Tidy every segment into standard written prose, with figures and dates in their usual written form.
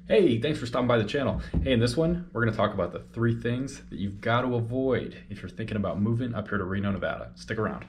Hey, thanks for stopping by the channel. Hey, in this one, we're going to talk about the 3 things that you've got to avoid if you're thinking about moving up here to Reno, Nevada. Stick around.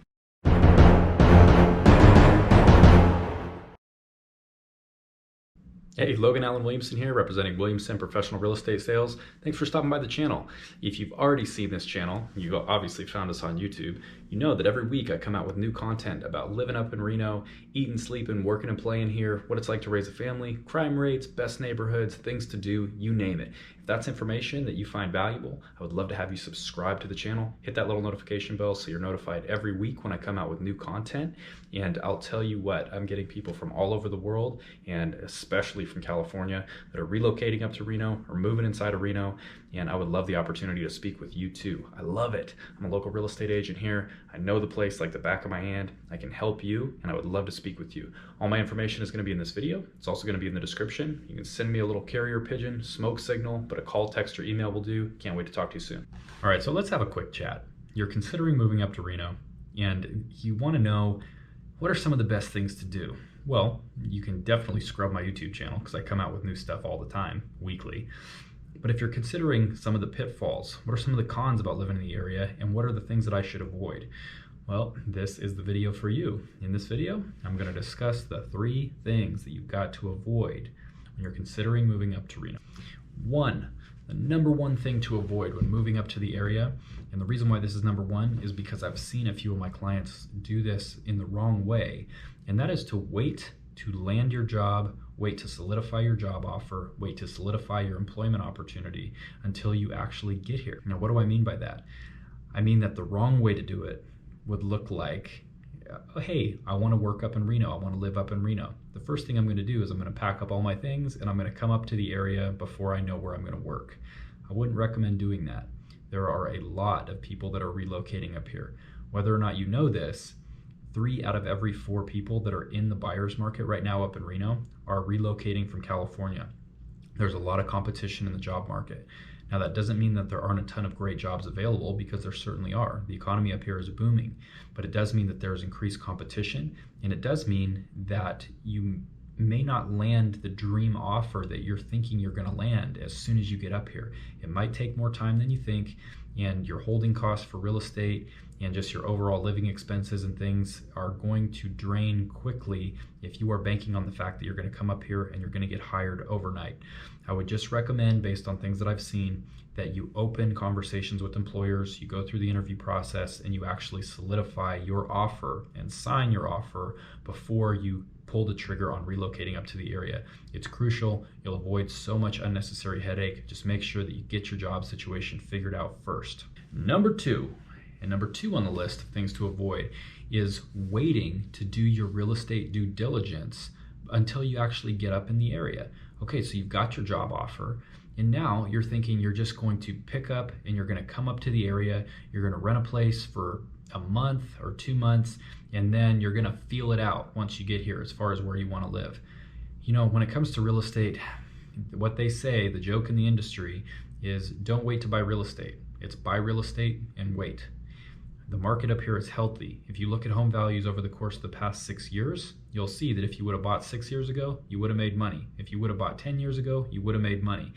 Hey, Logan Williamson here, representing Williamson Professional Real Estate Sales. Thanks for stopping by the channel. If you've already seen this channel, you obviously found us on YouTube, you know that every week I come out with new content about living up in Reno, eating, sleeping, working, and playing here, what it's like to raise a family, crime rates, best neighborhoods, things to do, you name it. If that's information that you find valuable, I would love to have you subscribe to the channel, hit that little notification bell so you're notified every week when I come out with new content. And I'll tell you what, I'm getting people from all over the world, and especially from California, that are relocating up to Reno or moving inside of Reno, and I would love the opportunity to speak with you too. I love it. I'm a local real estate agent here. I know the place like the back of my hand. I can help you, and I would love to speak with you. All my information is going to be in this video. It's also going to be in the description. You can send me a little carrier pigeon, smoke signal, but a call, text, or email will do. Can't wait to talk to you soon. All right, so let's have a quick chat. You're considering moving up to Reno, and you want to know, what are some of the best things to do? Well, you can definitely scrub my YouTube channel because I come out with new stuff all the time, weekly. But if you're considering some of the pitfalls, what are some of the cons about living in the area, and what are the things that I should avoid? Well, this is the video for you. In this video, I'm going to discuss the 3 things that you've got to avoid when you're considering moving up to Reno. The number one thing to avoid when moving up to the area, and the reason why this is number 1 is because I've seen a few of my clients do this in the wrong way, and that is to wait to land your job, wait to solidify your job offer, wait to solidify your employment opportunity until you actually get here. Now, what do I mean by that? I mean that the wrong way to do it would look like, hey, I want to work up in Reno, I want to live up in Reno. The first thing I'm going to do is I'm going to pack up all my things and I'm going to come up to the area before I know where I'm going to work. I wouldn't recommend doing that. There are a lot of people that are relocating up here. Whether or not you know this, 3 out of every 4 people that are in the buyer's market right now up in Reno are relocating from California. There's a lot of competition in the job market. Now, that doesn't mean that there aren't a ton of great jobs available, because there certainly are. The economy up here is booming, but it does mean that there's increased competition, and it does mean that you may not land the dream offer that you're thinking you're going to land as soon as you get up here. It might take more time than you think, and your holding costs for real estate and just your overall living expenses and things are going to drain quickly if you are banking on the fact that you're going to come up here and you're going to get hired overnight. I would just recommend, based on things that I've seen, that you open conversations with employers, you go through the interview process, and you actually solidify your offer and sign your offer before you pull the trigger on relocating up to the area. It's crucial. You'll avoid so much unnecessary headache. Just make sure that you get your job situation figured out first. Number 2 on the list of things to avoid is waiting to do your real estate due diligence until you actually get up in the area. Okay, so you've got your job offer, and now you're thinking you're just going to pick up and you're going to come up to the area, you're going to rent a place for a month or 2 months, and then you're going to feel it out once you get here as far as where you want to live. You know, when it comes to real estate, what they say, the joke in the industry, is don't wait to buy real estate. It's buy real estate and wait. The market up here is healthy. If you look at home values over the course of the past 6 years, you'll see that if you would have bought 6 years ago, you would have made money. If you would have bought 10 years ago, you would have made money.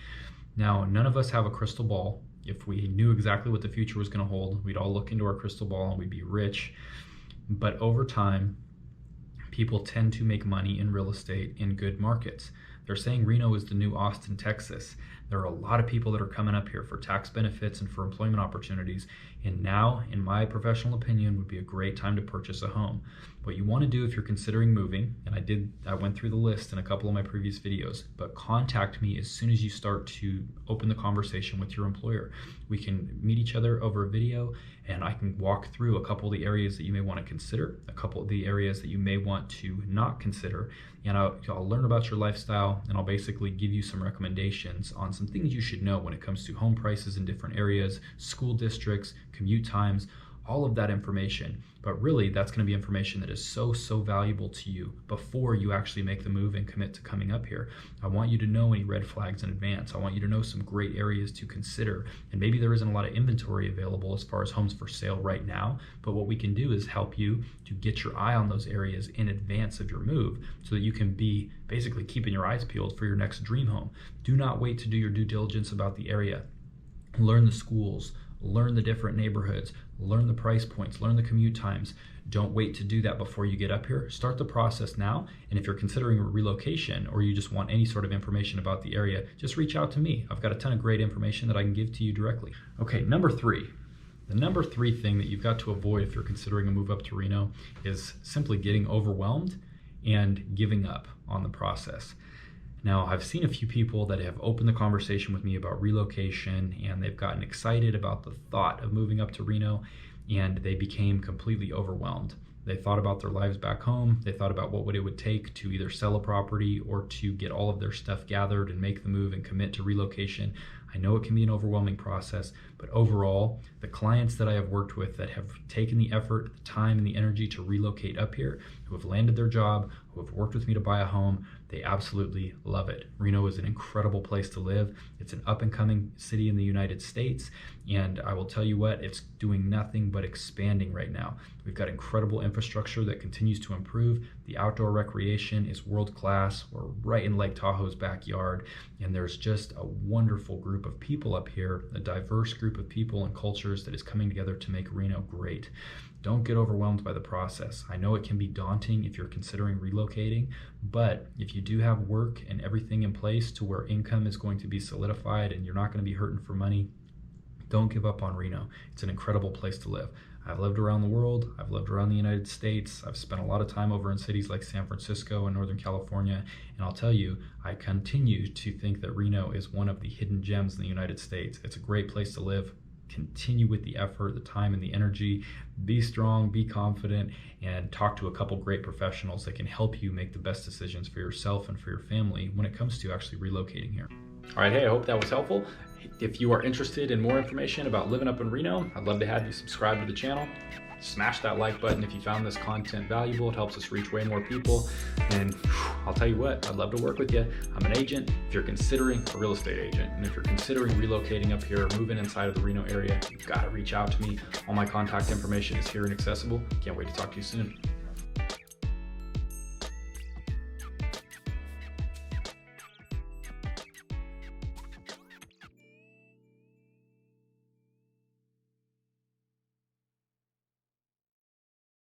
Now, none of us have a crystal ball. If we knew exactly what the future was going to hold, we'd all look into our crystal ball and we'd be rich. But over time, people tend to make money in real estate in good markets. They're saying Reno is the new Austin, Texas. There are a lot of people that are coming up here for tax benefits and for employment opportunities. And now, in my professional opinion, would be a great time to purchase a home. What you want to do if you're considering moving, and I went through the list in a couple of my previous videos, but contact me as soon as you start to open the conversation with your employer. We can meet each other over a video, and I can walk through a couple of the areas that you may want to consider, a couple of the areas that you may want to not consider, and I'll learn about your lifestyle, and I'll basically give you some recommendations on some things you should know when it comes to home prices in different areas, school districts, commute times, all of that information. But really, that's going to be information that is so valuable to you before you actually make the move and commit to coming up here. I want you to know any red flags in advance. I want you to know some great areas to consider. And maybe there isn't a lot of inventory available as far as homes for sale right now, but what we can do is help you to get your eye on those areas in advance of your move so that you can be basically keeping your eyes peeled for your next dream home. Do not wait to do your due diligence about the area. Learn the schools, learn the different neighborhoods, learn the price points, learn the commute times. Don't wait to do that before you get up here. Start the process now. And if you're considering a relocation or you just want any sort of information about the area, just reach out to me. I've got a ton of great information that I can give to you directly. Okay, number 3. The number 3 thing that you've got to avoid if you're considering a move up to Reno is simply getting overwhelmed and giving up on the process. Now, I've seen a few people that have opened the conversation with me about relocation, and they've gotten excited about the thought of moving up to Reno, and they became completely overwhelmed. They thought about their lives back home. They thought about what it would take to either sell a property or to get all of their stuff gathered and make the move and commit to relocation. I know it can be an overwhelming process, but overall, the clients that I have worked with that have taken the effort, the time, and the energy to relocate up here, who have landed their job, who have worked with me to buy a home, they absolutely love it. Reno is an incredible place to live. It's an up-and-coming city in the United States, and I will tell you what, it's doing nothing but expanding right now. We've got incredible infrastructure that continues to improve. The outdoor recreation is world-class. We're right in Lake Tahoe's backyard, and there's just a wonderful group of people up here, a diverse group of people and cultures that is coming together to make Reno great. Don't get overwhelmed by the process. I know it can be daunting if you're considering relocating, but if you do have work and everything in place to where income is going to be solidified and you're not going to be hurting for money, don't give up on Reno. It's an incredible place to live. I've lived around the world. I've lived around the United States. I've spent a lot of time over in cities like San Francisco and Northern California. And I'll tell you, I continue to think that Reno is one of the hidden gems in the United States. It's a great place to live. Continue with the effort, the time, and the energy. Be strong, be confident, and talk to a couple great professionals that can help you make the best decisions for yourself and for your family when it comes to actually relocating here. All right, hey, I hope that was helpful. If you are interested in more information about living up in Reno, I'd love to have you subscribe to the channel. Smash that like button if you found this content valuable. It helps us reach way more people. And I'll tell you what, I'd love to work with you. I'm an agent. If you're considering a real estate agent, and if you're considering relocating up here, moving inside of the Reno area, you've got to reach out to me. All my contact information is here and accessible. Can't wait to talk to you soon.